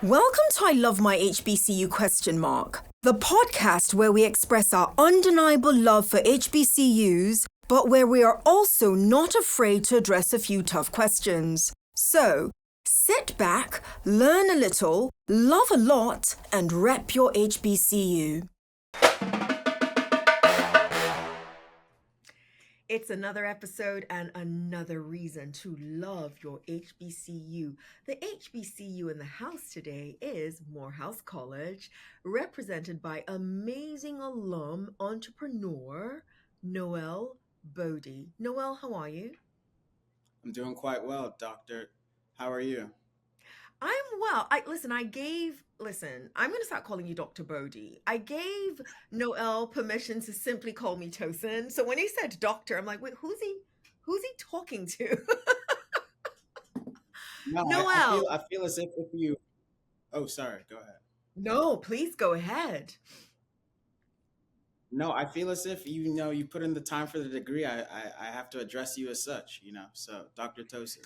Welcome to I Love My HBCU ? The podcast where we express our undeniable love for HBCUs, but where we are also not afraid to address a few tough questions. So, sit back, learn a little, love a lot, and rep your HBCU. It's another episode and another reason to love your HBCU. The HBCU in the house today is Morehouse College, represented by amazing alum entrepreneur Noel Boadi. Noel, how are you? I'm doing quite well, Doctor. How are you? I'm well. I'm going to start calling you Dr. Boadi. I gave Noel permission to simply call me Tosin. So when he said doctor, I'm like, wait, who's he talking to? No, I Noel. feel as if you. Oh, sorry. Go ahead. No, please go ahead. No, I feel as if you put in the time for the degree. I have to address you as such. So Doctor Tosin.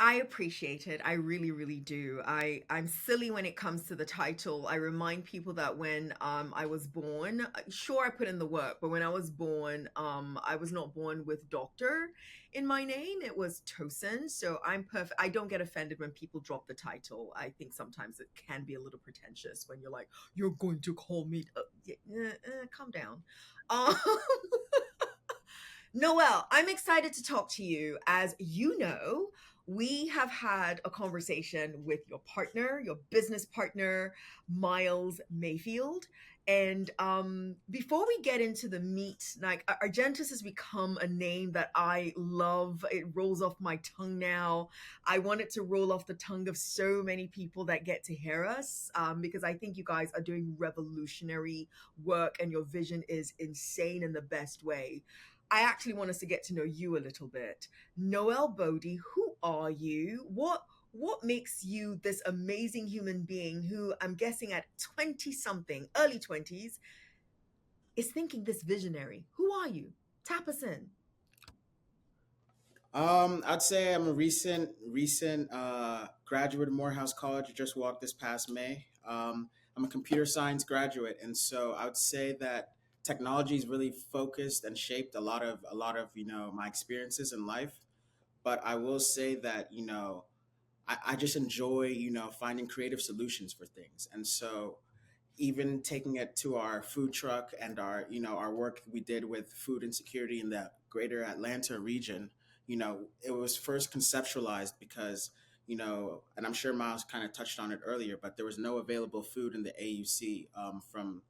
I appreciate it. I really, really do. I'm silly when it comes to the title. I remind people that when I was born, sure I put in the work, but when I was born, I was not born with doctor in my name. It was Tosin. So I'm perfect. I don't get offended when people drop the title. I think sometimes it can be a little pretentious when you're like, you're going to call me. Calm down. Um, Noel, I'm excited to talk to you. As you know, we have had a conversation with your partner, your business partner, Miles Mayfield. And before we get into the meat, like Argentus has become a name that I love. It rolls off my tongue now. I want it to roll off the tongue of so many people that get to hear us because I think you guys are doing revolutionary work and your vision is insane in the best way. I actually want us to get to know you a little bit. Noel Boadi, who are you? What makes you this amazing human being who I'm guessing at 20 something, early 20s, is thinking this visionary? Who are you? Tap us in. I'd say I'm a recent graduate of Morehouse College. I just walked this past May. I'm a computer science graduate, and so I would say that technology has really focused and shaped a lot of my experiences in life. But I will say that I just enjoy finding creative solutions for things, and so even taking it to our food truck and our work we did with food insecurity in the greater Atlanta region. It was first conceptualized because and I'm sure Miles kind of touched on it earlier, but there was no available food in the AUC from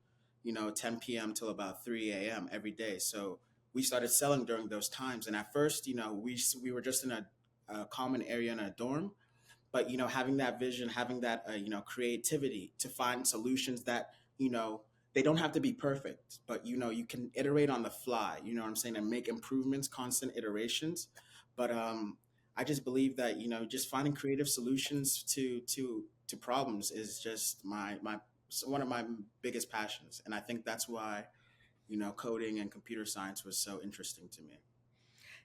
10 p.m. till about 3 a.m. every day. So we started selling during those times, and at first we were just in a common area in a dorm, but having that vision, having that creativity to find solutions that they don't have to be perfect, but you can iterate on the fly, what I'm saying, and make improvements, constant iterations. But I just believe that just finding creative solutions to problems is just my one of my biggest passions, and I think that's why coding and computer science was so interesting to me.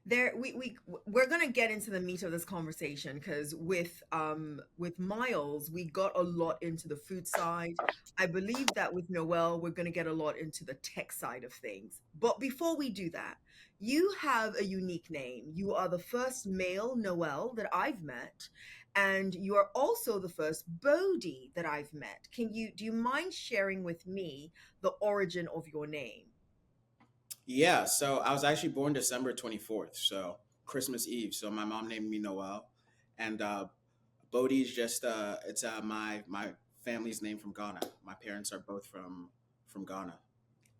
We're gonna get into the meat of this conversation because with Miles we got a lot into the food side. I believe that with Noel we're gonna get a lot into the tech side of things. But before we do that, you have a unique name. You are the first male Noel that I've met, and you are also the first Bodhi that I've met. Do you mind sharing with me the origin of your name? Yeah, so I was actually born December 24th, so Christmas Eve. So my mom named me Noel, and Bodhi is just it's my family's name from Ghana. My parents are both from Ghana.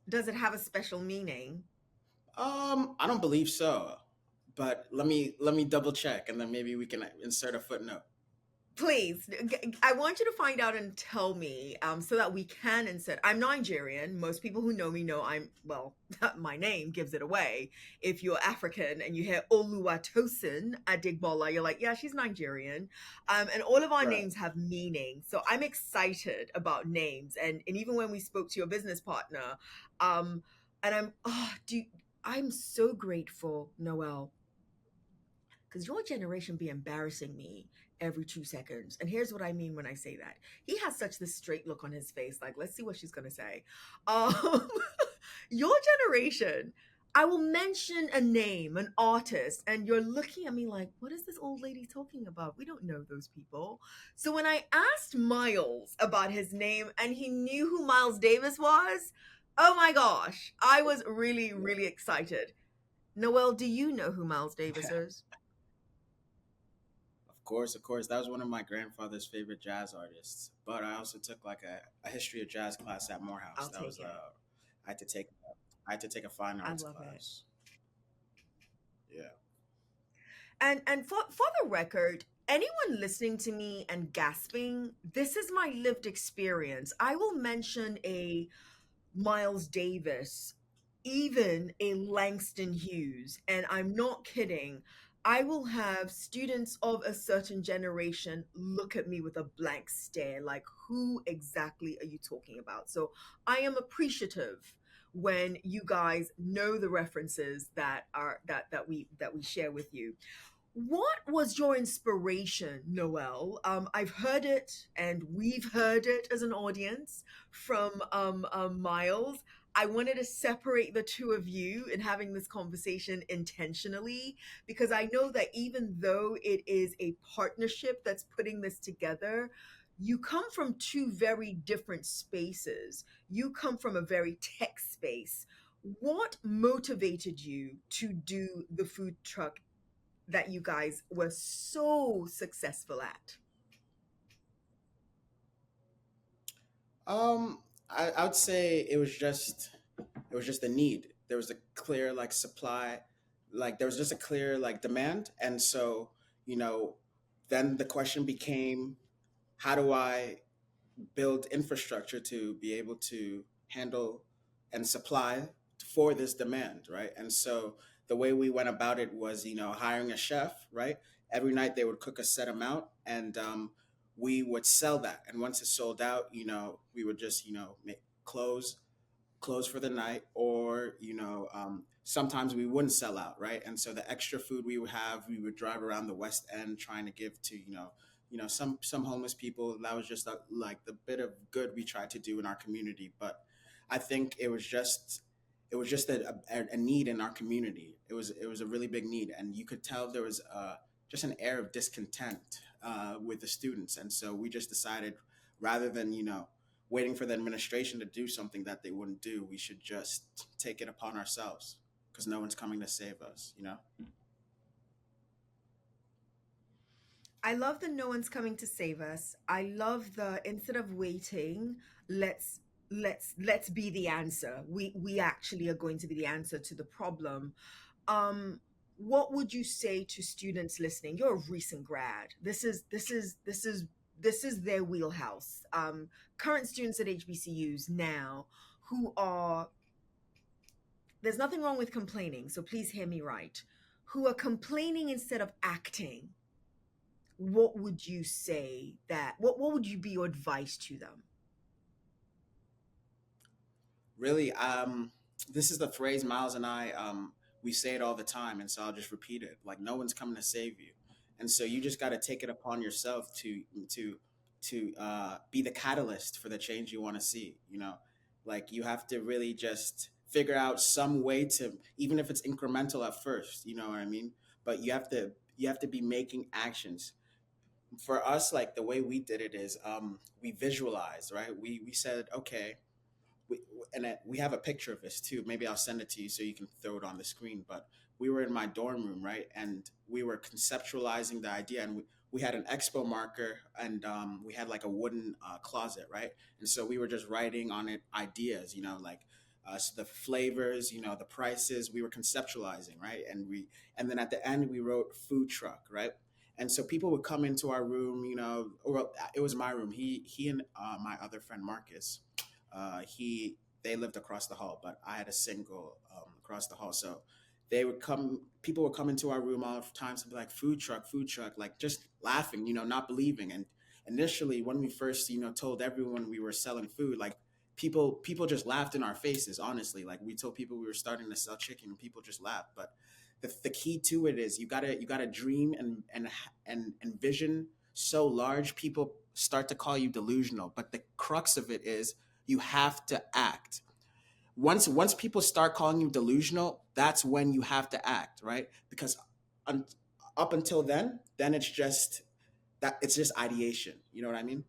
Does it have a special meaning? I don't believe so, but let me double check, and then maybe we can insert a footnote. Please, I want you to find out and tell me so that we can insert. I'm Nigerian. Most people who know me know well, my name gives it away. If you're African and you hear Oluwatosin Adigbola, you're like, yeah, she's Nigerian. And all of our Right. names have meaning. So I'm excited about names. And even when we spoke to your business partner, um, and I'm so grateful, Noel, because your generation be embarrassing me. every 2 seconds. And here's what I mean when I say that. He has such this straight look on his face, like, let's see what she's gonna say. Um, your generation, I will mention a name, an artist, and you're looking at me like, what is this old lady talking about? We don't know those people. So when I asked Miles about his name and he knew who Miles Davis was, oh my gosh, I was really, really excited. Noel, do you know who Miles Davis is? Of course, that was one of my grandfather's favorite jazz artists. But I also took like a history of jazz class at Morehouse. I'll That take was it. I had to take I had to take a fine I arts love it. class. Yeah. And for the record, anyone listening to me and gasping, this is my lived experience. I will mention a Miles Davis, even a Langston Hughes, and I'm not kidding. I will have students of a certain generation look at me with a blank stare, like, who exactly are you talking about? So I am appreciative when you guys know the references that we share with you. What was your inspiration, Noel? I've heard it, and we've heard it as an audience from Miles. I wanted to separate the two of you in having this conversation intentionally because I know that even though it is a partnership that's putting this together, you come from two very different spaces. You come from a very tech space. What motivated you to do the food truck that you guys were so successful at? Um, I would say it was just a need. There was a clear like supply, like there was just a clear like demand, and so you know, then the question became, how do I build infrastructure to be able to handle and supply for this demand, right? And so the way we went about it was, hiring a chef, right? Every night they would cook a set amount, and we would sell that. And once it sold out, we would just, make close close for the night, or sometimes we wouldn't sell out, right? And so the extra food we would have, we would drive around the West End trying to give to some homeless people. That was just like the bit of good we tried to do in our community. But I think it was just a need in our community. It was a really big need, and you could tell there was just an air of discontent with the students. And so we just decided, rather than waiting for the administration to do something that they wouldn't do, we should just take it upon ourselves, because no one's coming to save us. I love the no one's coming to save us. I love the instead of waiting, let's let's be the answer. We actually are going to be the answer to the problem. Um what would you say to students listening? You're a recent grad. This is their wheelhouse. Current students at HBCUs now who are, there's nothing wrong with complaining, so please hear me right, who are complaining instead of acting. What would you say that what would you be your advice to them? Really, this is the phrase Miles and I, we say it all the time, and so I'll just repeat it. Like, no one's coming to save you, and so you just got to take it upon yourself to be the catalyst for the change you want to see. Like, you have to really just figure out some way to, even if it's incremental at first. You know what I mean? But you have to be making actions. For us, like the way we did it is, we visualized, right? We said, okay, we, we have a picture of this too. Maybe I'll send it to you so you can throw it on the screen. But we were in my dorm room, right? And we were conceptualizing the idea, and we had an expo marker, and we had like a wooden closet, right? And so we were just writing on it ideas, like so the flavors, the prices. We were conceptualizing, right? And then at the end we wrote food truck, right? And so people would come into our room, or it was my room. He and my other friend Marcus, he they lived across the hall, but I had a single across the hall. So people would come into our room all the time to be like, food truck, like just laughing, not believing. And initially, when we first, told everyone we were selling food, like people just laughed in our faces. Honestly, like we told people we were starting to sell chicken, and people just laughed. But the key to it is you gotta dream and envision so large, people start to call you delusional. But the crux of it is you have to act. Once people start calling you delusional, that's when you have to act, right? Because un- up until then it's just that it's just ideation. You know what I mean?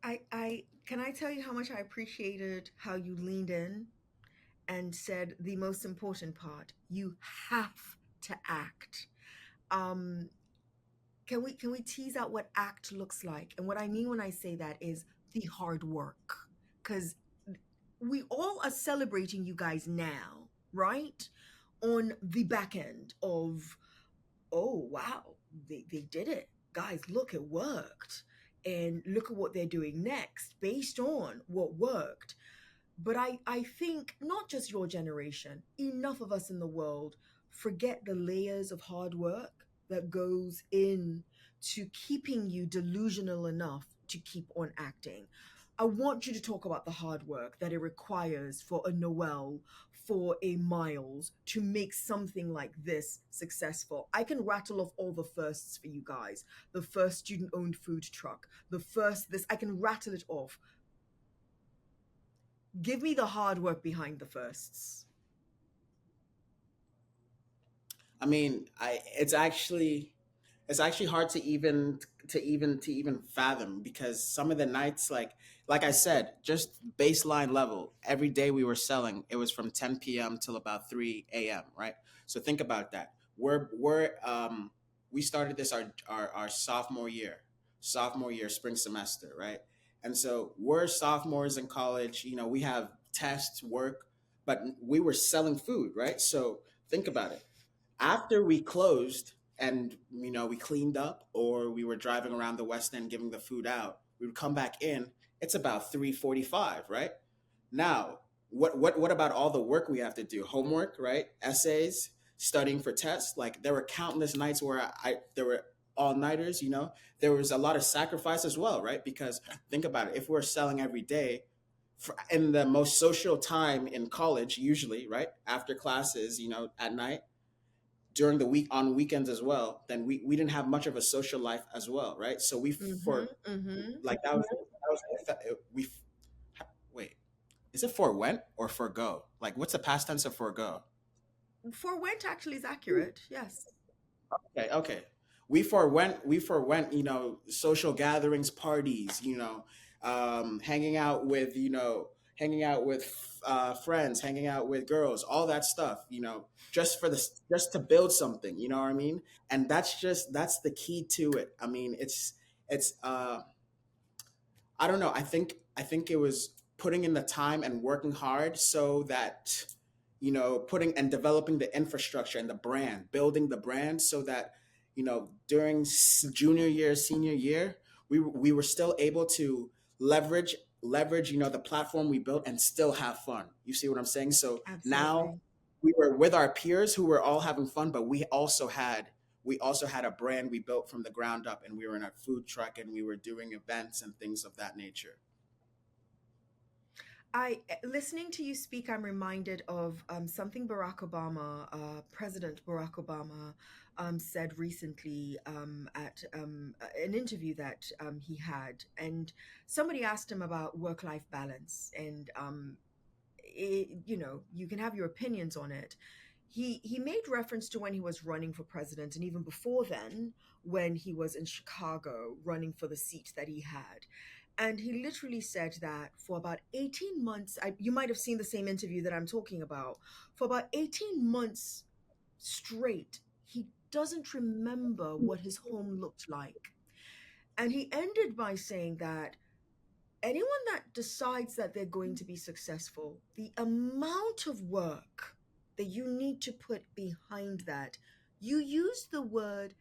I can I tell you how much I appreciated how you leaned in and said the most important part. You have to act. Um, can we tease out what act looks like? And what I mean when I say that is the hard work. Because we all are celebrating you guys now, right? On the back end of, oh wow, they did it. Guys, look, it worked. And look at what they're doing next based on what worked. But I think not just your generation, enough of us in the world forget the layers of hard work that goes in to keeping you delusional enough to keep on acting. I want you to talk about the hard work that it requires for a Noel, for a Miles to make something like this successful. I can rattle off all the firsts for you guys. The first student owned food truck, the first this, I can rattle it off. Give me the hard work behind the firsts. I mean, I it's actually hard to even fathom because some of the nights like I said, just baseline level, every day we were selling, it was from 10 p.m. till about 3 a.m., right? So think about that. We started this our sophomore year spring semester, right? And so we're sophomores in college, we have tests, work, but we were selling food, right? So think about it, after we closed and we cleaned up or we were driving around the west end giving the food out, we would come back in, it's about 3:45, right? Now, what about all the work we have to do, homework, right, essays, studying for tests? Like there were countless nights where I there were all-nighters, there was a lot of sacrifice as well, right? Because think about it, if we're selling every day, in the most social time in college, usually, right, after classes, at night, during the week, on weekends as well, then we didn't have much of a social life as well, right? So we Mm-hmm. for Mm-hmm. like we wait, is it forwent or forgo? Like what's the past tense of forgo? Forwent actually is accurate. Yes. Okay, okay. We forwent, social gatherings, parties, hanging out with friends, hanging out with girls, all that stuff, just to build something, you know what I mean? And that's the key to it. I mean, it's I don't know. I think it was putting in the time and working hard so that putting and developing the infrastructure and the brand, building the brand so that during junior year, senior year, we were still able to leverage leverage the platform we built and still have fun. You see what I'm saying? So now Absolutely. we were with our peers who were all having fun, but we also had a brand we built from the ground up, and we were in a food truck and we were doing events and things of that nature. Listening to you speak, I'm reminded of something Barack Obama, President Barack Obama, said recently at an interview that he had, and somebody asked him about work-life balance, and you can have your opinions on it. He made reference to when he was running for president, and even before then, when he was in Chicago running for the seat that he had. And he literally said that for about 18 months, you might have seen the same interview that I'm talking about. For about 18 months straight, he doesn't remember what his home looked like. And he ended by saying that anyone that decides that they're going to be successful, the amount of work that you need to put behind that, you use the word,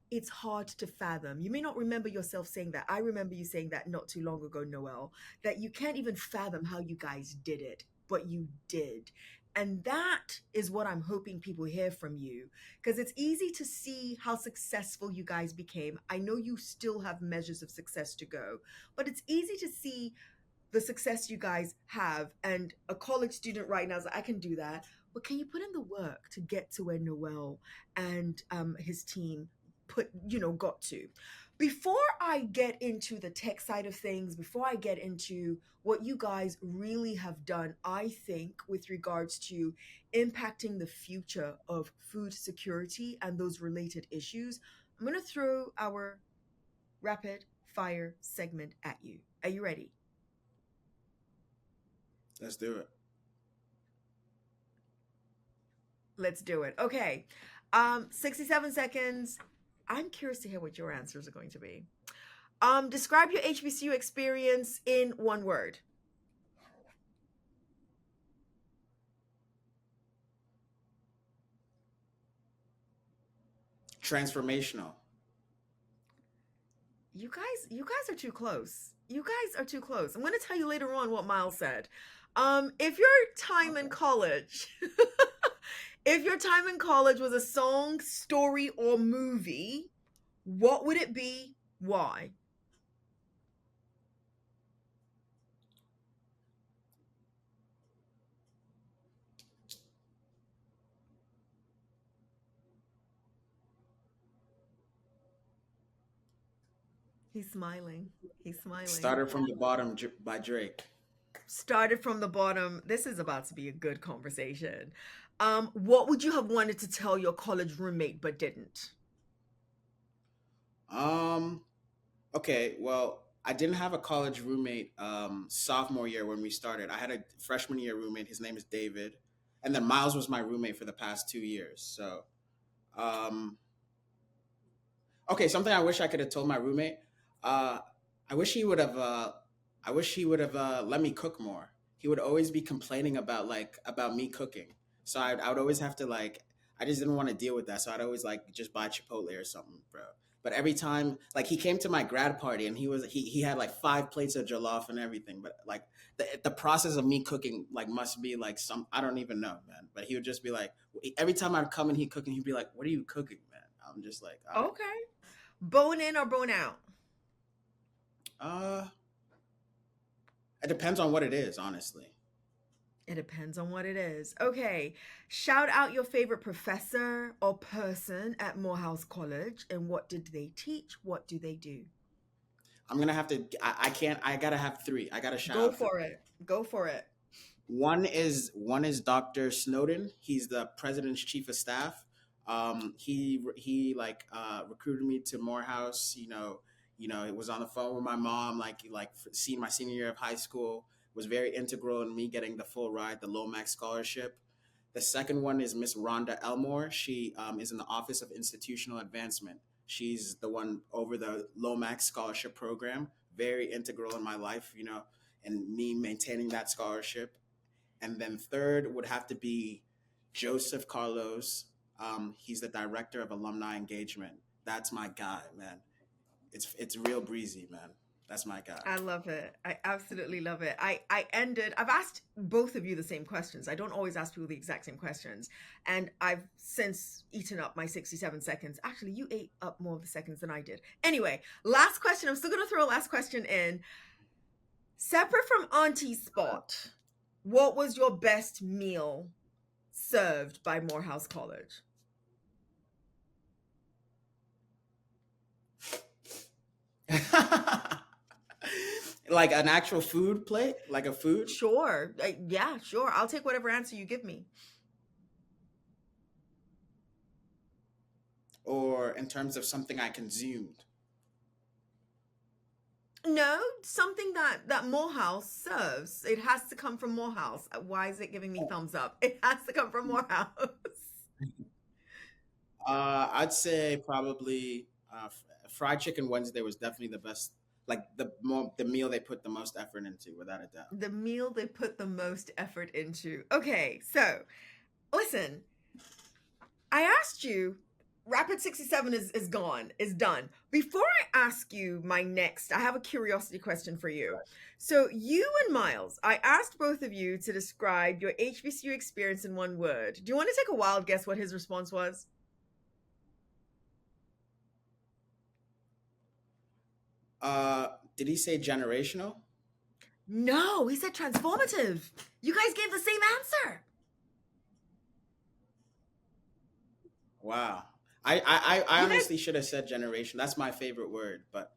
it's hard to fathom. You may not remember yourself saying that. I remember you saying that not too long ago, Noel, that you can't even fathom how you guys did it, but you did. And that is what I'm hoping people hear from you, because it's easy to see how successful you guys became. I know you still have measures of success to go, but it's easy to see the success you guys have. And a college student right now is like, I can do that. But can you put in the work to get to where Noel and his team got to. Before I get into the tech side of things, before I get into what you guys really have done, I think, with regards to impacting the future of food security and those related issues, I'm going to throw our rapid fire segment at you. Are you ready? Let's do it. Let's do it. Okay. 67 seconds. I'm curious to hear what your answers are going to be. Describe your HBCU experience in one word. Transformational. You guys are too close. You guys are too close. I'm going to tell you later on what Miles said. If your time in Okay. college, if your time in college was a song, story, or movie, what would it be? Why? He's smiling. He's smiling. Started from the bottom by Drake. Started from the bottom. This is about to be a good conversation. What would you have wanted to tell your college roommate but didn't? Um, okay, well, I didn't have a college roommate sophomore year when we started. I had a freshman year roommate. His name is David. And then Miles was my roommate for the past 2 years. So, um, okay, something I wish I could have told my roommate. Uh, I wish he would have. I wish he would have let me cook more. He would always be complaining about me cooking. So I would always have to like. I just didn't want to deal with that. So I'd always like just buy Chipotle or something, bro. But every time, like he came to my grad party and he had like 5 plates of jollof and everything. But like the process of me cooking like must be like some I don't even know, man. But he would just be like every time I'd come and he cooking, he'd be like, "What are you cooking, man?" I'm just like, all right. Okay. Bone in or bone out? Uh, it depends on what it is, honestly. It depends on what it is. Okay. Shout out your favorite professor or person at Morehouse College and what did they teach? What do they do? I'm gonna have to. I can't. I gotta have three. I gotta shout Go out three. for it. Go for it. One is Dr. Snowden. He's the president's chief of staff. He like recruited me to Morehouse. It was on the phone with my mom. Seeing my senior year of high school was very integral in me getting the full ride, the Lomax scholarship. The second one is Miss Rhonda Elmore. She is in the Office of Institutional Advancement. She's the one over the Lomax scholarship program. Very integral in my life, and me maintaining that scholarship. And then third would have to be Joseph Carlos. He's the director of alumni engagement. That's my guy, man. It's real breezy, man. That's my guy. I love it. I absolutely love it. I've asked both of you the same questions. I don't always ask people the exact same questions. And I've since eaten up my 67 seconds. Actually, you ate up more of the seconds than I did. Anyway, last question. I'm still going to throw a last question in. Separate from Auntie's spot, what was your best meal served by Morehouse College? Like an actual food plate, like a food, Sure. Yeah, sure. I'll take whatever answer you give me. or in terms of something I consumed. No, something that Morehouse serves. It has to come from Morehouse. Why is it giving me thumbs up? It has to come from Morehouse. I'd say probably fried chicken Wednesday was definitely the best. Like the meal they put the most effort into, without a doubt. The meal they put the most effort into. Okay, so listen, I asked you, Rapid 67 is gone, is done. Before I ask you my next, I have a curiosity question for you. So, you and Miles, I asked both of you to describe your HBCU experience in one word. Do you want to take a wild guess what his response was? Did he say generational? No, he said transformative. You guys gave the same answer. Wow. I You guys honestly should have said generation. That's my favorite word, but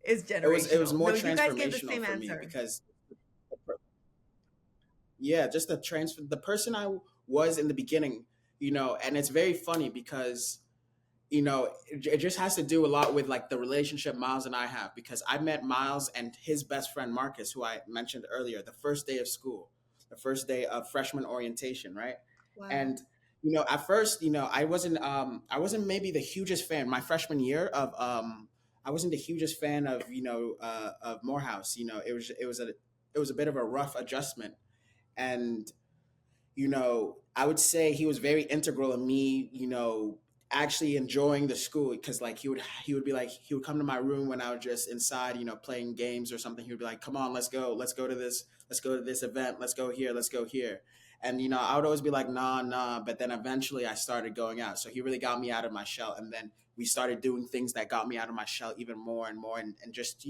is it was generational. more No, you guys gave the transformational same for me answer. because yeah, just the transfer the person I was in the beginning, and it's very funny because it just has to do a lot with like the relationship Miles and I have because I met Miles and his best friend Marcus, who I mentioned earlier, the first day of school, the first day of freshman orientation, right? Wow. And at first, I wasn't maybe the hugest fan my freshman year of I wasn't the hugest fan of of Morehouse. It was a bit of a rough adjustment, and I would say he was very integral in me, actually enjoying the school because like he would be like he would come to my room when I was just inside, playing games or something. He would be like, "Come on, let's go to this event, let's go here." And I would always be like, "Nah, nah," but then eventually I started going out. So he really got me out of my shell, and then we started doing things that got me out of my shell even more and more, and just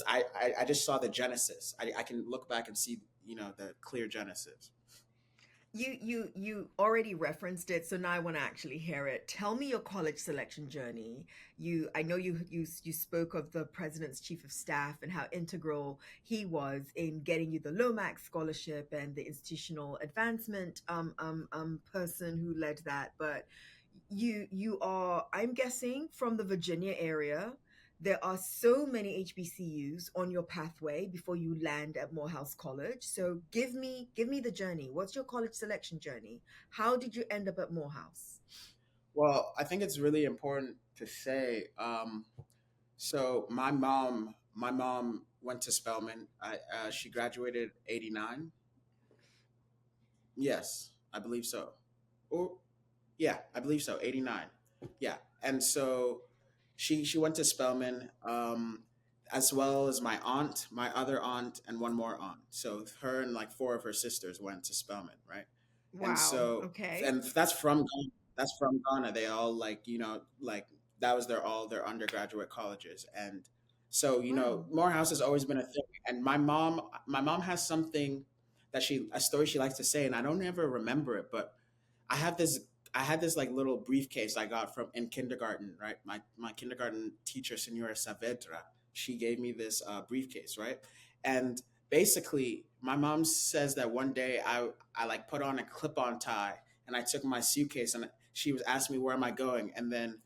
I just saw the genesis. I can look back and see the clear genesis. You already referenced it, so now I want to actually hear it. Tell me your college selection journey. I know you spoke of the president's chief of staff and how integral he was in getting you the Lomax scholarship and the institutional advancement person who led that. But you are, I'm guessing, from the Virginia area. There are so many HBCUs on your pathway before you land at Morehouse College. So give me the journey. What's your college selection journey? How did you end up at Morehouse? Well, I think it's really important to say. So my mom went to Spelman. She graduated '89. Yes, I believe so. Or yeah, I believe so. '89. Yeah, and so she went to Spelman, as well as my aunt, my other aunt, and one more aunt. So her and like four of her sisters went to Spelman, right? And Wow. so Okay. and that's from Ghana. That's from Ghana. They all like like that was their undergraduate colleges, and so Wow. Morehouse has always been a thing. And my mom has something a story she likes to say, and I don't ever remember it, but I have this I had this like little briefcase I got from in kindergarten, right? My kindergarten teacher, Senora Saavedra, she gave me this briefcase, right? And basically, my mom says that one day I like put on a clip-on tie and I took my suitcase and she was asking me where am I going, and then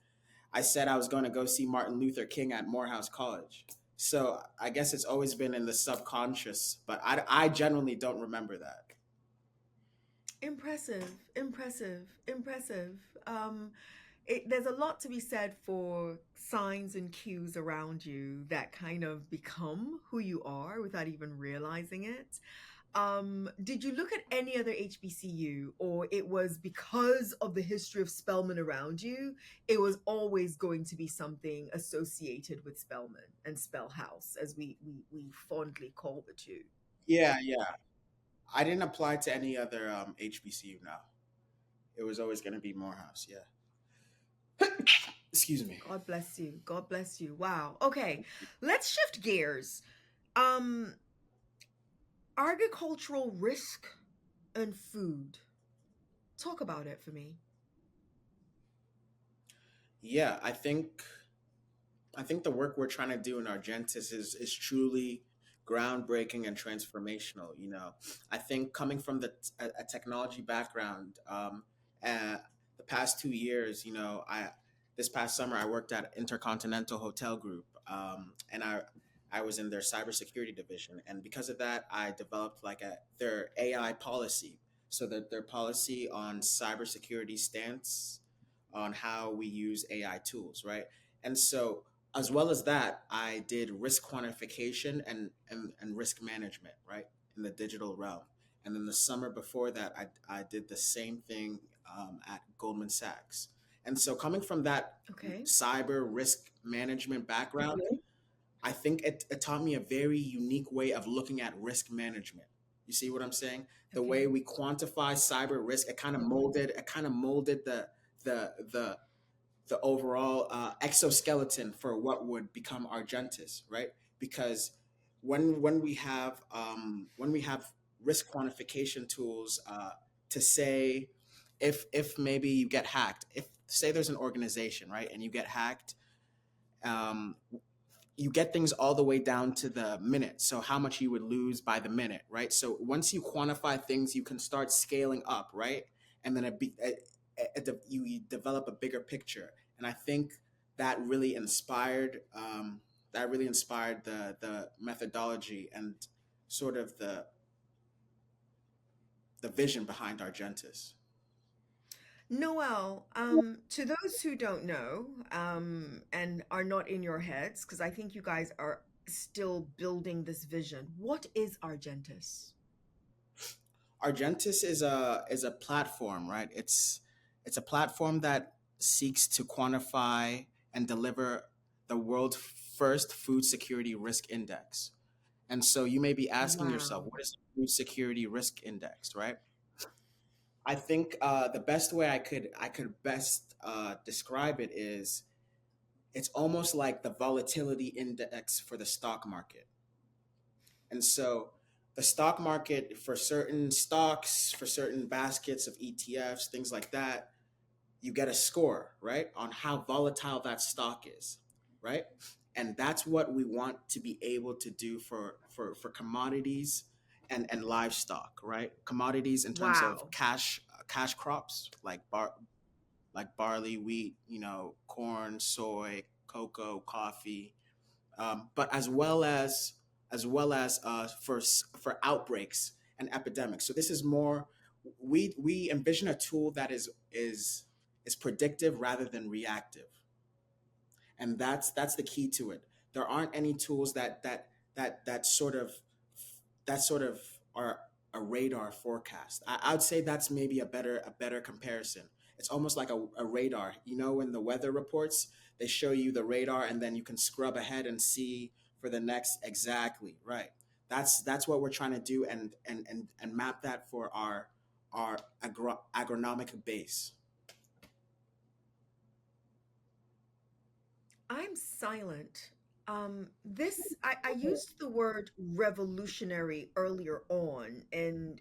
I said I was going to go see Martin Luther King at Morehouse College. So I guess it's always been in the subconscious, but I genuinely don't remember that. Impressive, impressive, impressive. There's a lot to be said for signs and cues around you that kind of become who you are without even realizing it. Did you look at any other HBCU, or it was because of the history of Spelman around you, it was always going to be something associated with Spelman and Spell House, as we fondly call the two? Yeah, yeah. I didn't apply to any other HBCU now. It was always going to be Morehouse. Yeah. Excuse me. God bless you. God bless you. Wow. Okay, let's shift gears. Um, Agricultural risk and food. Talk about it for me. Yeah, I think the work we're trying to do in Argentis is truly groundbreaking and transformational. I think coming from a technology background, uh, the past 2 years, I this past summer I worked at Intercontinental Hotel Group, and I was in their cybersecurity division, and because of that, I developed like their AI policy. So that their policy on cybersecurity stance on how we use AI tools, right? And so as well as that, I did risk quantification and risk management, right, in the digital realm. And then the summer before that, I did the same thing at Goldman Sachs. And so, coming from that Okay. cyber risk management background, I think it taught me a very unique way of looking at risk management. You see what I'm saying? The way Okay. we quantify cyber risk, it kind of molded the the the overall exoskeleton for what would become Argentis, right? Because when we have risk quantification tools to say if maybe you get hacked, if say there's an organization, right, and you get hacked. um, you get things all the way down to the minute. So how much you would lose by the minute, right? So once you quantify things, you can start scaling up, right? And then you develop a bigger picture. And I think that really inspired the methodology and sort of the vision behind Argentis. Noel, to those who don't know, and are not in your heads, because I think you guys are still building this vision, what is Argentus? Argentis is a platform, right? It's a platform that seeks to quantify and deliver the world's first food security risk index. And so you may be asking yourself, Wow. what is the food security risk index, right? I think the best way I could best describe it is it's almost like the volatility index for the stock market. And so the stock market for certain stocks, for certain baskets of ETFs, things like that, you get a score, right, on how volatile that stock is, right? And that's what we want to be able to do for commodities and livestock, right? Commodities in terms of Wow. cash crops like barley, wheat, corn, soy, cocoa, coffee, but as well as for outbreaks and epidemics. So this is more, we envision a tool that is predictive rather than reactive, and that's the key to it. There aren't any tools that sort of are a radar forecast. I would say that's maybe a better comparison. It's almost like a radar. In the weather reports, they show you the radar, and then you can scrub ahead and see for the next exactly right. That's what we're trying to do, and map that for our agronomic base. I'm silent. I used the word revolutionary earlier on, and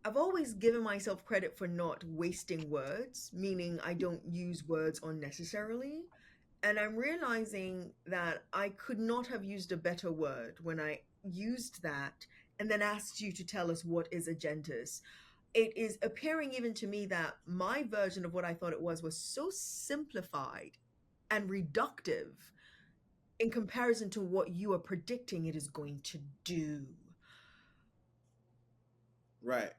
I've always given myself credit for not wasting words, meaning I don't use words unnecessarily. And I'm realizing that I could not have used a better word when I used that and then asked you to tell us what is agentis. It is appearing even to me that my version of what I thought it was so simplified and reductive in comparison to what you are predicting it is going to do. Right.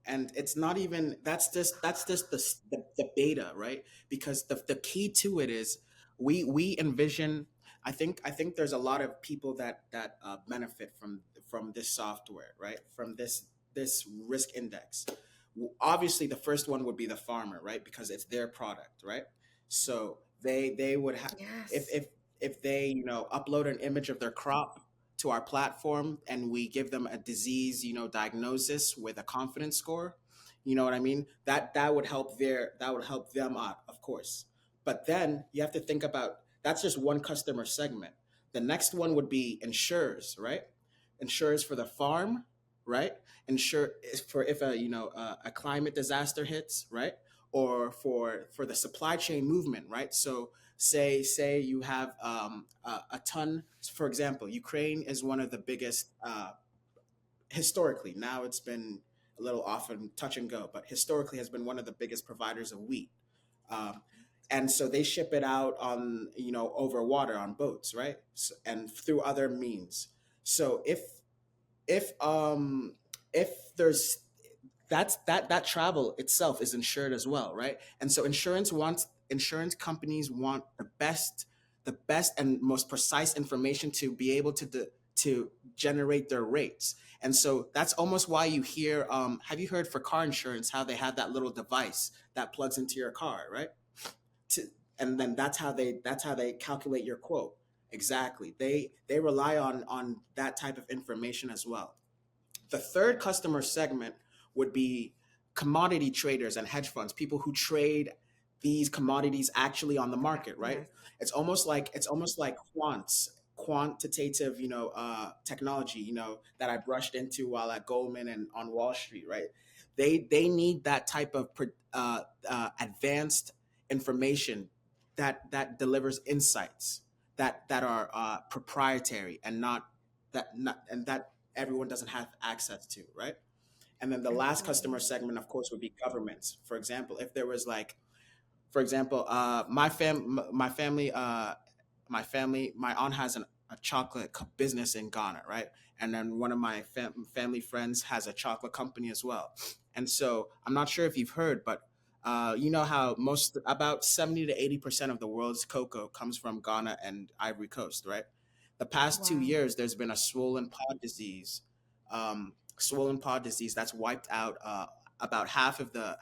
And it's not even that's just the beta, right? Because the key to it is we envision. I think there's a lot of people that benefit from this software, right? From this risk index. Obviously, the first one would be the farmer, right? Because it's their product, right? So they would have, if Yes. if if they upload an image of their crop to our platform, and we give them a disease diagnosis with a confidence score. You know what I mean? That would help them out, of course. But then you have to think about, that's just one customer segment. The next one would be insurers, right? Insurers for the farm, right? Insure for if a climate disaster hits, right? Or for the supply chain movement, right? So say you have a ton. For example, Ukraine is one of the biggest, historically. Now it's been a little often touch and go, but historically has been one of the biggest providers of wheat. um, and so they ship it out on, over water on boats, right? And through other means. So if if there's that travel itself is insured as well, right? And so insurance companies want the best and most precise information to be able to generate their rates. And so that's almost why you hear, have you heard for car insurance how they have that little device that plugs into your car, right? to, and then that's how they calculate your quote. Exactly, they rely on that type of information as well. The third customer segment would be commodity traders and hedge funds, people who trade these commodities actually on the market, right? Yes. It's almost like quantitative, technology, that I brushed into while at Goldman and on Wall Street, right? They need that type of advanced information that delivers insights that are proprietary and that everyone doesn't have access to, right? And then the last customer Absolutely. segment, of course, would be governments. For example, if there was like, for example, my family, my aunt has a chocolate business in Ghana, right? And then one of my family friends has a chocolate company as well. And so I'm not sure if you've heard, but you know how most about 70 to 80% of the world's cocoa comes from Ghana and Ivory Coast, right? The past two Wow. years, there's been a swollen pod disease that's wiped out about half of the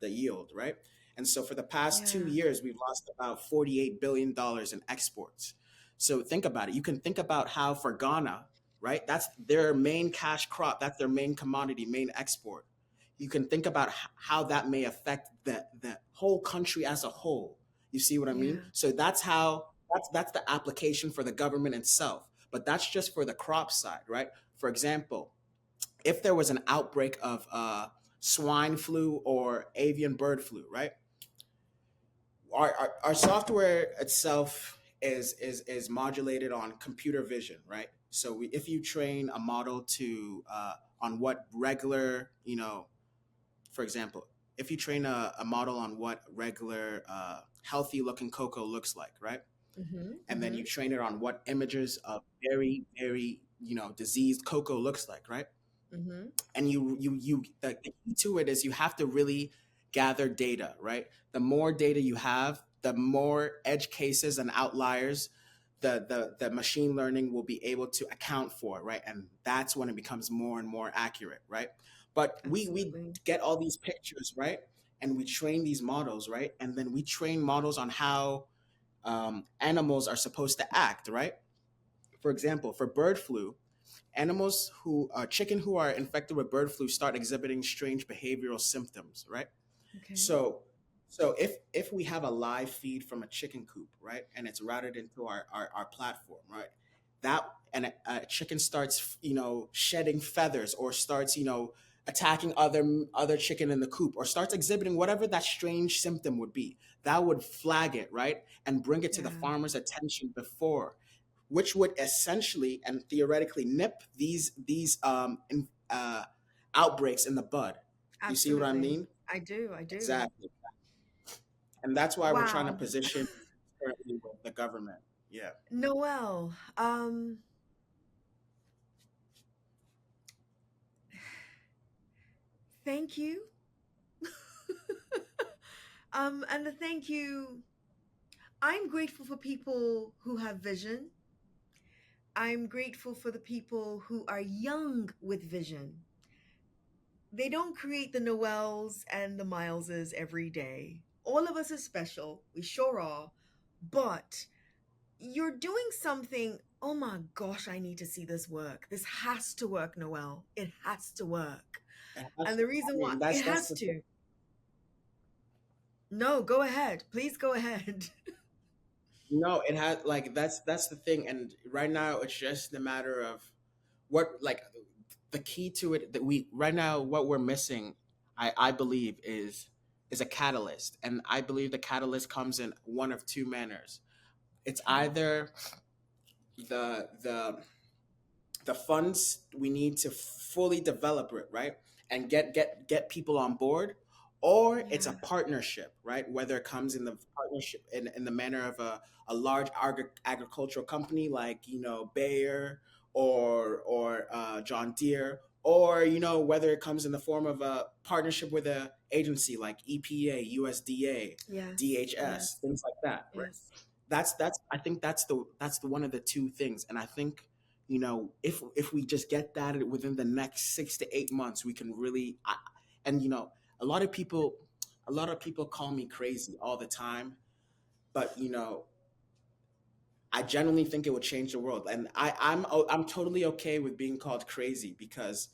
yield, right? And so for the past two Yeah. years, we've lost about $48 billion in exports. So think about it. You can think about how for Ghana, right? That's their main cash crop. That's their main commodity, main export. You can think about how that may affect the whole country as a whole. You see what I mean? Yeah. So that's the application for the government itself. But that's just for the crop side, right? For example, if there was an outbreak of swine flu or avian bird flu, right? Our software itself is modulated on computer vision, right? So if you train a model to on what regular, for example, if you train a model on what regular healthy looking cocoa looks like, right? Mhm. And then you Mhm. train it on what images of very, very, diseased cocoa looks like, right? Mhm. And the key to it is you have to really gather data, right? The more data you have, the more edge cases and outliers the machine learning will be able to account for, right? And that's when it becomes more and more accurate, right? But we Absolutely. get all these pictures, right? And we train these models, right? And then we train models on how animals are supposed to act, right? For example, for bird flu, chicken who are infected with bird flu start exhibiting strange behavioral symptoms, right? Okay. So, so if we have a live feed from a chicken coop, right, and it's routed into our platform, right, that and a chicken starts, shedding feathers or starts, attacking other chicken in the coop or starts exhibiting whatever that strange symptom would be, that would flag it, right, and bring it to the Yeah. farmer's attention before, which would essentially and theoretically nip these outbreaks in the bud. You see what I Absolutely. mean? I do. I do. Exactly. And that's why we're trying to Wow. position currently with the government. Yeah. Noel, thank you. And the thank you, I'm grateful for people who have vision. I'm grateful for the people who are young with vision. They don't create the Noels and the Mileses every day. All of us are special. We sure are. But you're doing something. Oh my gosh, I need to see this work. This has to work, Noel. It has to work. And And that's, the I reason why mean, it that's has the thing. to. No, go ahead. Please go ahead. No, it has like that's the thing. And right now it's just a matter of what like the key to it that we right now what we're missing, I believe is a catalyst. And I believe the catalyst comes in one of two manners. It's Okay. either the the the funds we need to fully develop it, right, and get people on board, or it's a Yeah. partnership, right, whether it comes in the partnership in the manner of a large agricultural company like Bayer or John Deere, or whether it comes in the form of a partnership with a agency like EPA, USDA, Yes. DHS, Yes. things like that, right? Yes. That's I think that's the one of the two things. And I think if we just get that within the next 6 to 8 months, we can really and a lot of people call me crazy all the time, but I genuinely think it would change the world. And I'm totally okay with being called crazy, because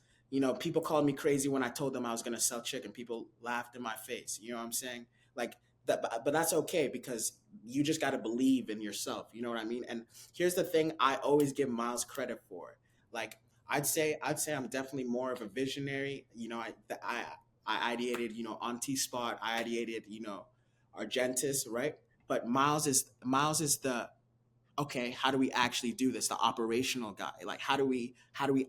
people called me crazy when I told them I was going to sell chicken. People laughed in my face, you know what I'm saying? Like that, but that's okay, because you just got to believe in yourself, you know what I mean? And here's the thing I always give Miles credit for. Like, I'd say I'm definitely more of a visionary. I ideated, on T Spot. I ideated, Argentis, right? But Miles is the, okay, how do we actually do this? The operational guy. Like, how do we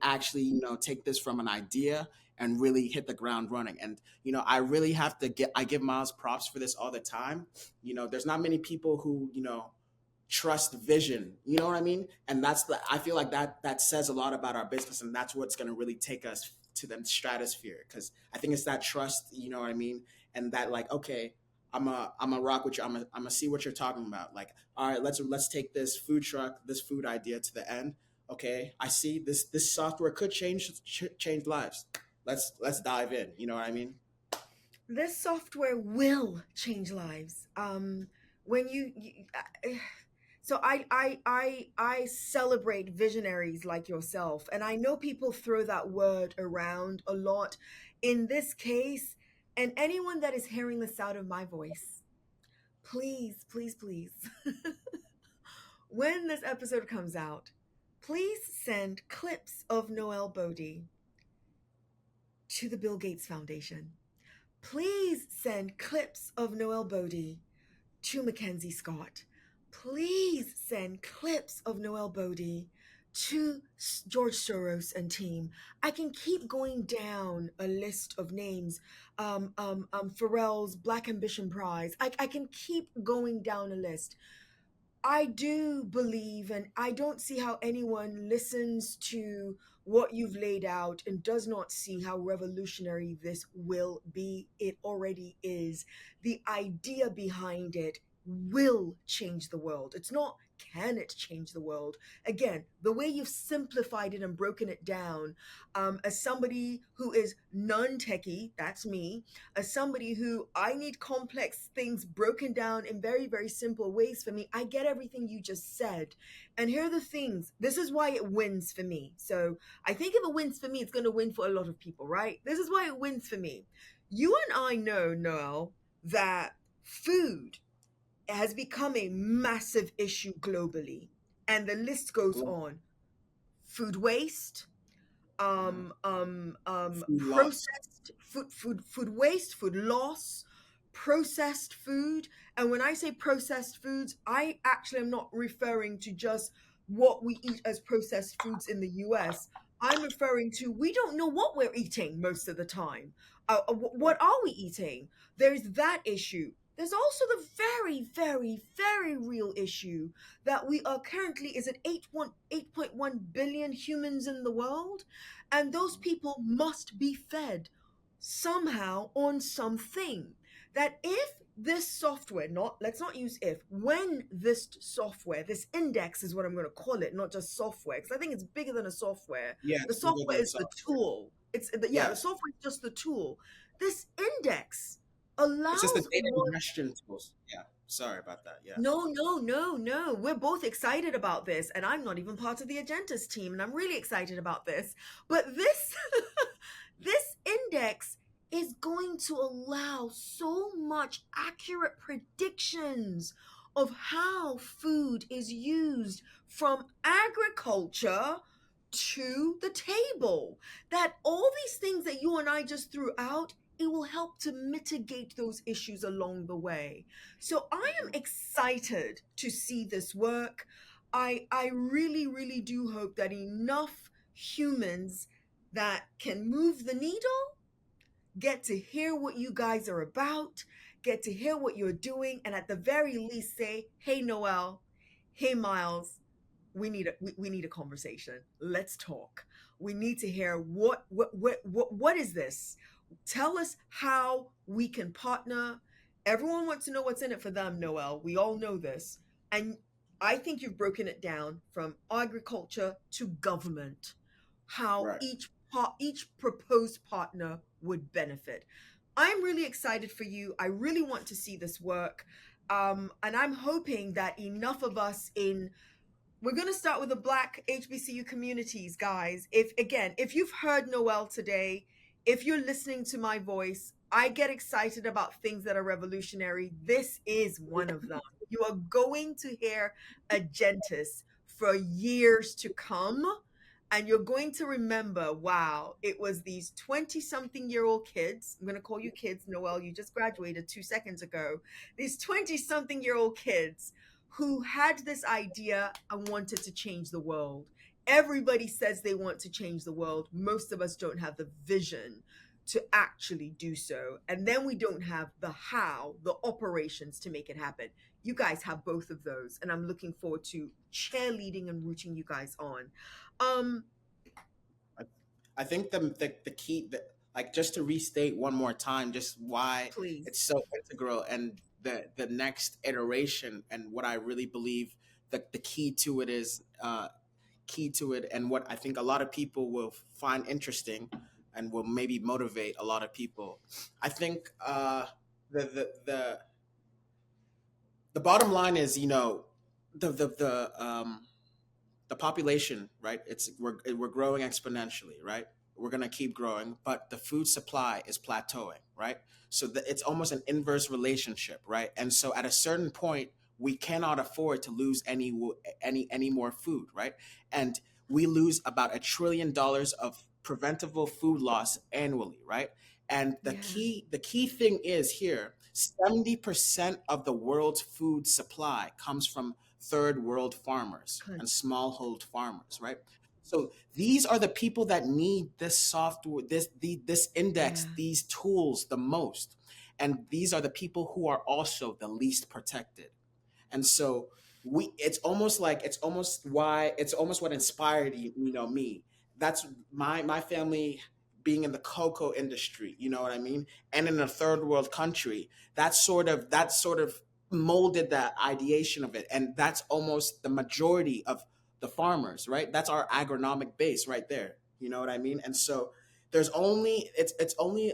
actually, take this from an idea and really hit the ground running? And I really have to get I give Miles props for this all the time. There's not many people who, trust vision. You know what I mean? And I feel like that says a lot about our business, and that's what's going to really take us to the stratosphere. Because I think it's that trust. You know what I mean? And that, like, okay, I'm a rock with you. I'm a see what you're talking about. Like, all right, let's take this food truck, this food idea to the end. Okay, I see this software could change lives. Let's dive in. You know what I mean? This software will change lives. When so I celebrate visionaries like yourself, and I know people throw that word around a lot. In this case, and anyone that is hearing the sound of my voice, please, please, please, when this episode comes out, please send clips of Noel Boadi to the Bill Gates Foundation. Please send clips of Noel Boadi to Mackenzie Scott. Please send clips of Noel Boadi to George Soros and team. I can keep going down a list of names. Pharrell's Black Ambition Prize. I can keep going down a list. I do believe, and I don't see how anyone listens to what you've laid out and does not see how revolutionary this will be. It already is. The idea behind it will change the world. It's not, can it change the world? Again, the way you've simplified it and broken it down, as somebody who is non techie, that's me, as somebody who I need complex things broken down in very, very simple ways for me, I get everything you just said. And here are the things. This is why it wins for me. So I think if it wins for me, it's going to win for a lot of people, right? This is why it wins for me. You and I know, Noel, that food has become a massive issue globally. And the list goes on. Food waste, Yeah. Food loss. processed food waste, food loss, processed food. And when I say processed foods, I actually am not referring to just what we eat as processed foods in the US. I'm referring to, we don't know what we're eating most of the time. Right. What are we eating? There's that issue. There's also the very, very, very real issue that we are currently, is it 8.1 billion humans in the world? And those people must be fed somehow on something. That if this software, not, let's not use if, when this software, this index is what I'm going to call it, not just software, because I think it's bigger than a software. Yeah, The it's bigger software than is the software. tool. The Yes. software is just the tool. This index It's just the allows data one. ingestion tools. Yeah. Sorry about that. Yeah. No, no, no, no. We're both excited about this, and I'm not even part of the Agentis team, and I'm really excited about this. But this this index is going to allow so much accurate predictions of how food is used from agriculture to the table. That all these things that you and I just threw out, it will help to mitigate those issues along the way. So I am excited to see this work. I really, really do hope that enough humans that can move the needle get to hear what you guys are about, get to hear what you're doing, and at the very least say, hey Noel, hey Miles, we need a conversation. Let's talk. We need to hear what is this? Tell us how we can partner. Everyone wants to know what's in it for them, Noel. We all know this. And I think you've broken it down from agriculture to government, how Right. each proposed partner would benefit. I'm really excited for you. I really want to see this work. And I'm hoping that enough of us in, we're going to start with the Black HBCU communities, guys. If you've heard Noel today, if you're listening to my voice, I get excited about things that are revolutionary. This is one of them. You are going to hear Agentis for years to come. And you're going to remember, wow, it was these 20 something year old kids. I'm going to call you kids, Noel. You just graduated 2 seconds ago. These 20 something year old kids who had this idea and wanted to change the world. Everybody says they want to change the world. Most of us don't have the vision to actually do so. And then we don't have the how, the operations to make it happen. You guys have both of those. And I'm looking forward to cheerleading and rooting you guys on. Um, I, I think the key, like, just to restate one more time, just why please. it's so integral, and the next iteration, and what I really believe that the key to it is, key to it, and what I think a lot of people will find interesting, and will maybe motivate a lot of people. I think the the the the bottom line is, the population, right? We're growing exponentially, right? We're gonna keep growing, but the food supply is plateauing, right? So it's almost an inverse relationship, right? And so at a certain point, we cannot afford to lose any more food, right? And we lose about $1 trillion of preventable food loss annually, right? And the Yeah. key thing is here: 70% of the world's food supply comes from third world farmers and Country. smallhold farmers, right? So these are the people that need this software, this index, Yeah. these tools the most. And these are the people who are also the least protected. And so it's almost what inspired me. That's my family being in the cocoa industry, you know what I mean, and in a third world country. That sort of molded that ideation of it, and that's almost the majority of the farmers, right? That's our agronomic base right there, you know what I mean. And so it's only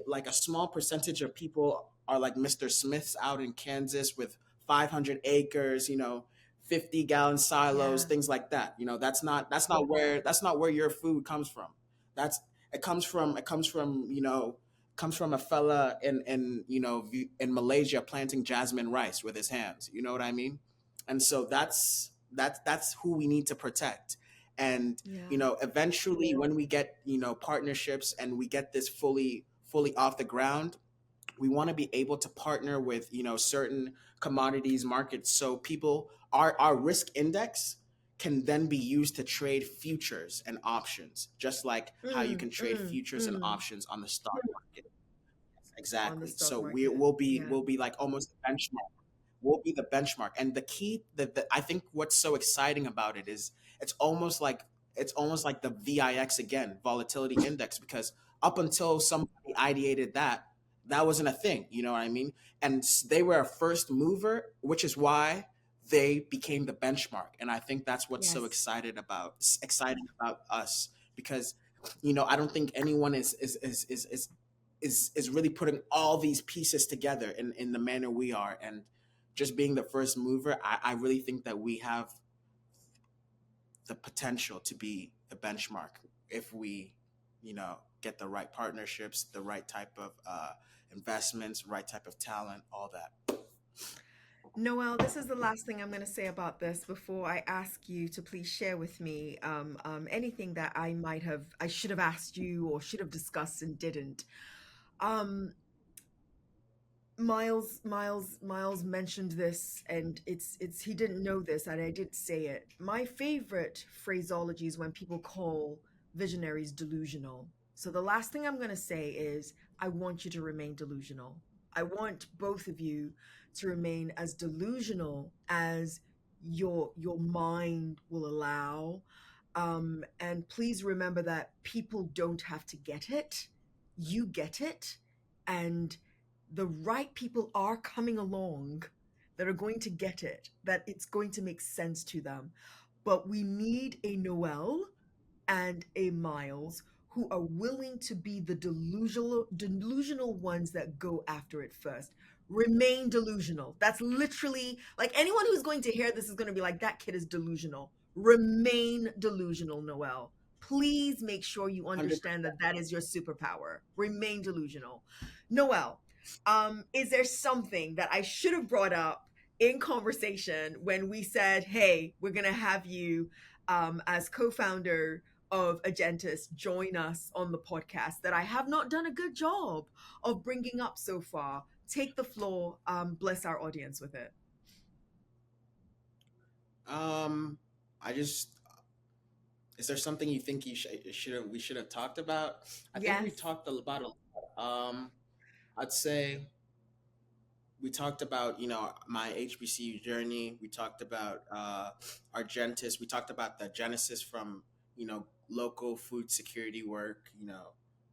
like a small percentage of people are like Mr. Smiths out in Kansas with 500 acres, 50-gallon silos, Yeah. things like that. That's not where your food comes from. That's it comes from a fella in Malaysia planting jasmine rice with his hands. You know what I mean? And so that's who we need to protect. And Yeah. eventually, when we get partnerships, and we get this fully off the ground, we want to be able to partner with certain commodities markets, so people, our risk index can then be used to trade futures and options, just like how you Mm, can trade mm, futures and mm. options on the stock market. On the Exactly. stock So market. Yeah. we'll be like almost a benchmark. We'll be the benchmark. And the key that I think what's so exciting about it is it's almost like it's almost like the VIX again, volatility index, because up until somebody ideated that, that wasn't a thing. You know what I mean? And they were a first mover, which is why they became the benchmark. And I think that's what's so Yes. exciting about us, because I don't think anyone is really putting all these pieces together in the manner we are. And just being the first mover, I really think that we have the potential to be the benchmark if we get the right partnerships, the right type of investments, right type of talent, all that. Noel, this is the last thing I'm going to say about this before I ask you to please share with me anything that I should have asked you or should have discussed and didn't. Um, Miles mentioned this, and he didn't know this, and I did say it. My favorite phraseology is when people call visionaries delusional. So the last thing I'm going to say is I want you to remain delusional. I want both of you to remain as delusional as your mind will allow. And please remember that people don't have to get it. You get it. And the right people are coming along that are going to get it, that it's going to make sense to them. But we need a Noel and a Miles who are willing to be the delusional ones that go after it first. Remain delusional. That's literally like anyone who's going to hear this is going to be like, that kid is delusional. Remain delusional, Noel. Please make sure you understand 100%. that that is your superpower. Remain delusional. Noel, is there something that I should have brought up in conversation when we said, hey, we're going to have you as co founder of Agentis join us on the podcast that I have not done a good job of bringing up so far. Take the floor. Bless our audience with it. I just is there something you think we should have talked about? I think we Yes. talked about a lot. I'd say we talked about my HBCU journey. We talked about Argentis. We talked about the genesis from local food security work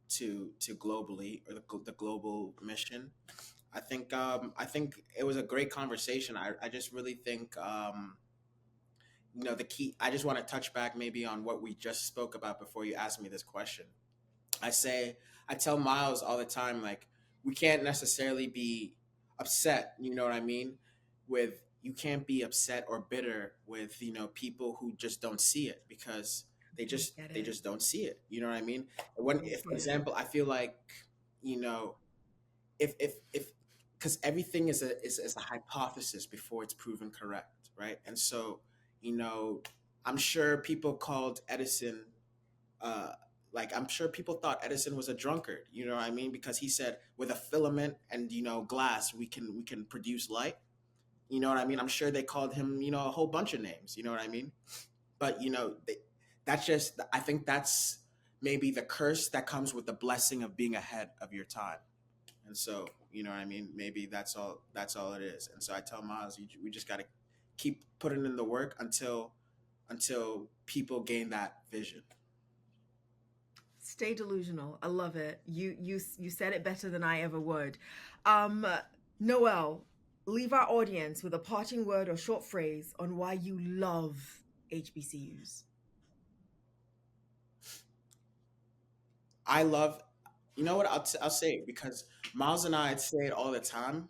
to globally or the global mission. I think it was a great conversation. I just really think the key. I just want to touch back maybe on what we just spoke about before you asked me this question. I say, I tell Miles all the time, like, we can't necessarily be upset, you know what I mean? With You can't be upset or bitter with, people who just don't see it because Don't get they it. just don't see it. You know what I mean? When Don't if, see for it. example, I feel like, you know, if because everything is a hypothesis before it's proven correct, right? And so, you know, I'm sure people called Edison uh, like I'm sure people thought Edison was a drunkard, you know what I mean? Because he said with a filament and glass we can produce light. You know what I mean? I'm sure they called him, a whole bunch of names, you know what I mean? But that's just I think that's maybe the curse that comes with the blessing of being ahead of your time. And so, you know what I mean? Maybe that's all it is. And so I tell Miles, we just got to keep putting in the work until people gain that vision. Stay delusional. I love it. You said it better than I ever would. Um, Noel, leave our audience with a parting word or short phrase on why you love HBCUs. I love, you know what? I'll say it because Miles and I say it all the time.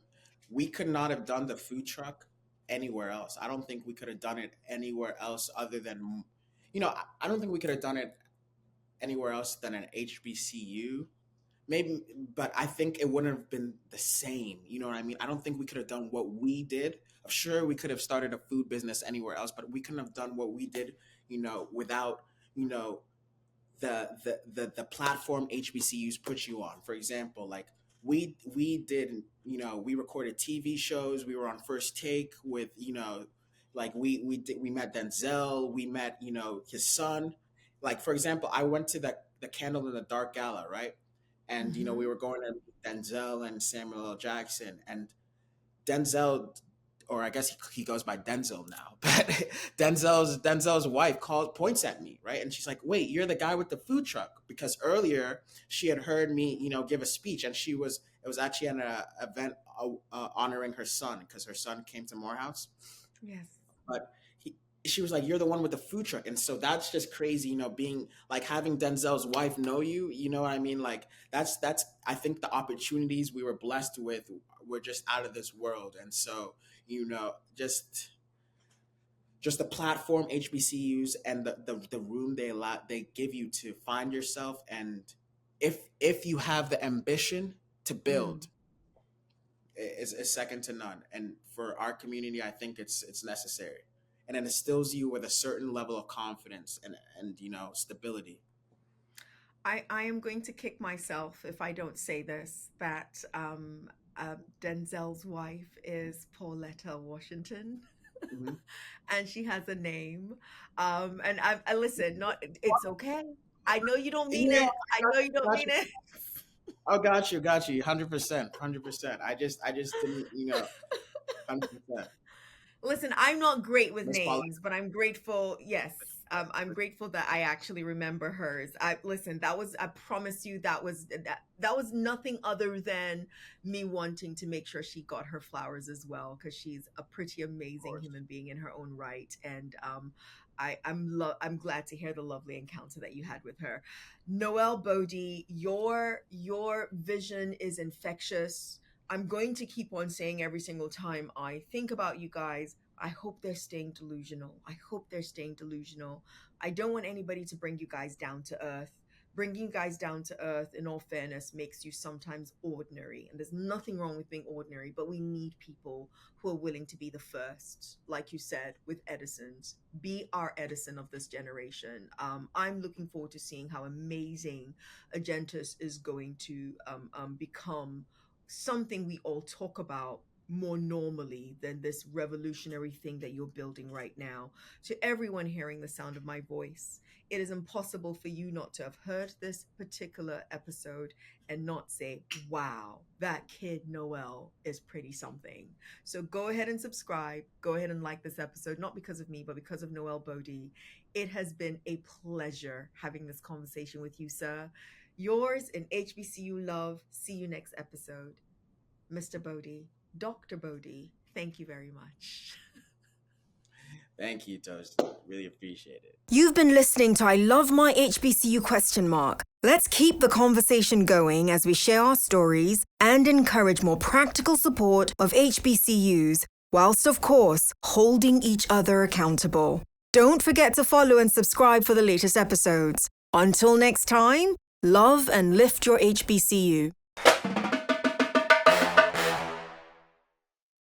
We could not have done the food truck anywhere else. I don't think we could have done it anywhere else other than, I don't think we could have done it anywhere else than an HBCU. Maybe, but I think it wouldn't have been the same. You know what I mean? I don't think we could have done what we did. I'm sure we could have started a food business anywhere else, but we couldn't have done what we did, without, you know, the platform HBCUs put you on. For example, like we did, we recorded TV shows. We were on First Take with, like we met Denzel. We met, his son. Like for example, I went to the Candle in the Dark gala, right? And we Mm-hmm. were going to Denzel and Samuel L. Jackson, and Denzel, or I guess he goes by Denzel now, but Denzel's wife points at me, right, and she's like, "Wait, you're the guy with the food truck?" Because earlier she had heard me, give a speech, and it was actually an event honoring her son because her son came to Morehouse, Yes. but she was like, "You're the one with the food truck," and so that's just crazy, being like having Denzel's wife know you, you know what I mean? Like that's I think the opportunities we were blessed with were just out of this world, and so just the platform HBCUs and the room they give you to find yourself, and if you have the ambition to Mm. build, is second to none. And for our community, I think it's necessary, and it instills you with a certain level of confidence and stability. I am going to kick myself if I don't say this that Denzel's wife is Pauletta Washington. Hmm. And she has a name. And I listen, not it's okay. I know you don't mean Yeah, it. I know you don't got mean you. it. Oh, got you, 100%, 100%. I just didn't, 100%. Listen, I'm not great with Miss Paula. names, but I'm grateful. Yes, I'm grateful that I actually remember hers. I listen. That was. I promise you, that was nothing other than me wanting to make sure she got her flowers as well, because she's a pretty Of amazing course. human being in her own right. And I'm glad to hear the lovely encounter that you had with her, Noel Bodie. Your vision is infectious. I'm going to keep on saying every single time I think about you guys, I hope they're staying delusional. I hope they're staying delusional. I don't want anybody to bring you guys down to earth. bringing you guys down to earth, in all fairness, makes you sometimes ordinary. And there's nothing wrong with being ordinary, but we need people who are willing to be the first, like you said, with Edison's. Be our Edison of this generation. I'm looking forward to seeing how amazing Agentus is going to become something we all talk about more normally than this revolutionary thing that you're building right now. To everyone hearing the sound of my voice, it is impossible for you not to have heard this particular episode and not say, wow, that kid Noel is pretty something. So go ahead and subscribe. Go ahead and like this episode, not because of me, but because of Noel Boadi. It has been a pleasure having this conversation with you, sir. Yours in HBCU love. See you next episode. Mr. Boadi, Dr. Boadi, thank you very much. Thank you, Toast. Really appreciate it. You've been listening to I Love My HBCU ? Let's keep the conversation going as we share our stories and encourage more practical support of HBCUs, whilst, of course, holding each other accountable. Don't forget to follow and subscribe for the latest episodes. Until next time, love and lift your HBCU.